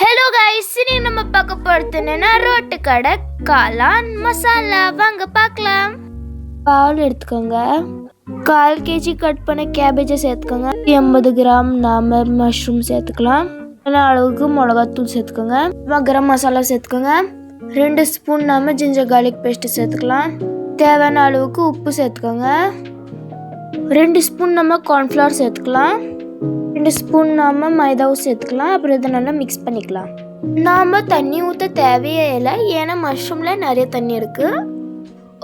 Hello guys, இனி நம்ம பார்க்க போறது என்னன்னா ரோட்டு கடை காளான் மசாலா. வாங்க பார்க்கலாம். பால் எடுத்துக்கோங்க. 1/4 kg கட் பண்ண கேபேஜை சேர்த்துக்கோங்க. 80 கிராம் நாம மஷ்ரூம் சேர்த்துக்கலாம். அளவுக்கு மிளகாத்தூள் சேர்த்துக்கோங்க. கரம் மசாலா சேர்த்துக்கோங்க. 2 ஸ்பூன் நாம ஜிஞ்சர் கார்லிக் பேஸ்ட் சேர்த்துக்கலாம். தேவையான அளவுக்கு உப்பு சேர்த்துக்கோங்க. 2 ஸ்பூன் நம்ம கார்ன்ஃப்ளவர் சேர்த்துக்கலாம். 2 ஸ்பூன் நாம மைதாவும் சேர்த்துக்கலாம். அப்புறம் இதை நல்லா மிக்ஸ் பண்ணிக்கலாம். நாம தண்ணி ஊற்ற தேவையே இல்லை, ஏன்னா மஷ்ரூம்ல நிறைய தண்ணி இருக்கு.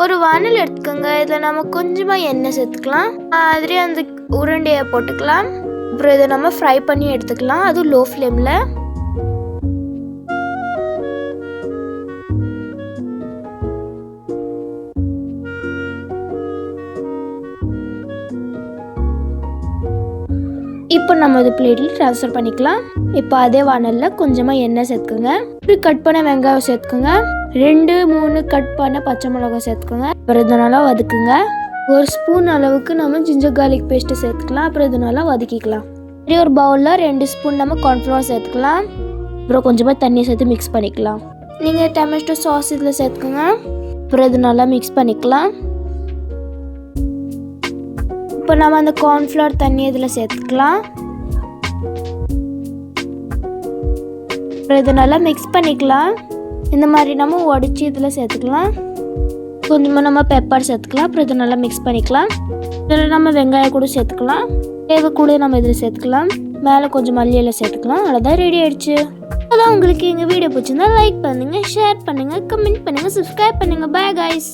ஒரு வானல் எடுத்துக்கோங்க. இதில் நம்ம கொஞ்சமாக எண்ணெய் சேர்த்துக்கலாம். அதிலே அந்த உருண்டையை போட்டுக்கலாம். அப்புறம் இதை நம்ம ஃப்ரை பண்ணி எடுத்துக்கலாம், அதுவும் லோ ஃப்ளேமில். இப்போ நம்ம இது பிளேட்டில் ட்ரான்ஸ்ஃபர் பண்ணிக்கலாம். இப்போ அதே வானலில் கொஞ்சமாக எண்ணெய் சேர்த்துக்கோங்க. இப்படி கட் பண்ண வெங்காயம் சேர்த்துக்கோங்க. 2-3 கட் பண்ண பச்சை மிளகாய் சேர்த்துக்கோங்க. அப்புறம் இதனால வதக்குங்க. 1 ஸ்பூன் அளவுக்கு நம்ம ஜிஞ்சர் கார்லிக் பேஸ்ட்டு சேர்த்துக்கலாம். அப்புறம் இதனால வதக்கிக்கலாம். இப்படி ஒரு பவுலில் 2 ஸ்பூன் நம்ம கார்ன்ஃப்ளவர் சேர்த்துக்கலாம். அப்புறம் கொஞ்சமாக தண்ணியை சேர்த்து மிக்ஸ் பண்ணிக்கலாம். நீங்கள் டொமேட்டோ சாஸ் இதில் சேர்த்துக்கோங்க. அப்புறம் இது நல்லா மிக்ஸ் பண்ணிக்கலாம். இப்போ நம்ம அந்த கார்ன்ஃப்ளவர் தண்ணி இதில் சேர்த்துக்கலாம். அப்புறம் இதை நல்லா மிக்ஸ் பண்ணிக்கலாம். இந்த மாதிரி நம்ம உடச்சி இதில் சேர்த்துக்கலாம். கொஞ்சமாக நம்ம பெப்பர் சேர்த்துக்கலாம். அப்புறம் இதை நல்லா மிக்ஸ் பண்ணிக்கலாம். இதில் நம்ம வெங்காயம் கூட சேர்த்துக்கலாம். தேவை கூட நம்ம இதில் சேர்த்துக்கலாம். மேலே கொஞ்சம் மல்லி எல்லாம் சேர்த்துக்கலாம். அவ்வளோதான், ரெடி ஆயிடுச்சு. அதான் உங்களுக்கு எங்கள் வீடியோ பிடிச்சிருந்தா லைக் பண்ணுங்கள், ஷேர் பண்ணுங்கள், கமெண்ட் பண்ணுங்கள், சப்ஸ்கிரைப் பண்ணுங்கள். Bye guys.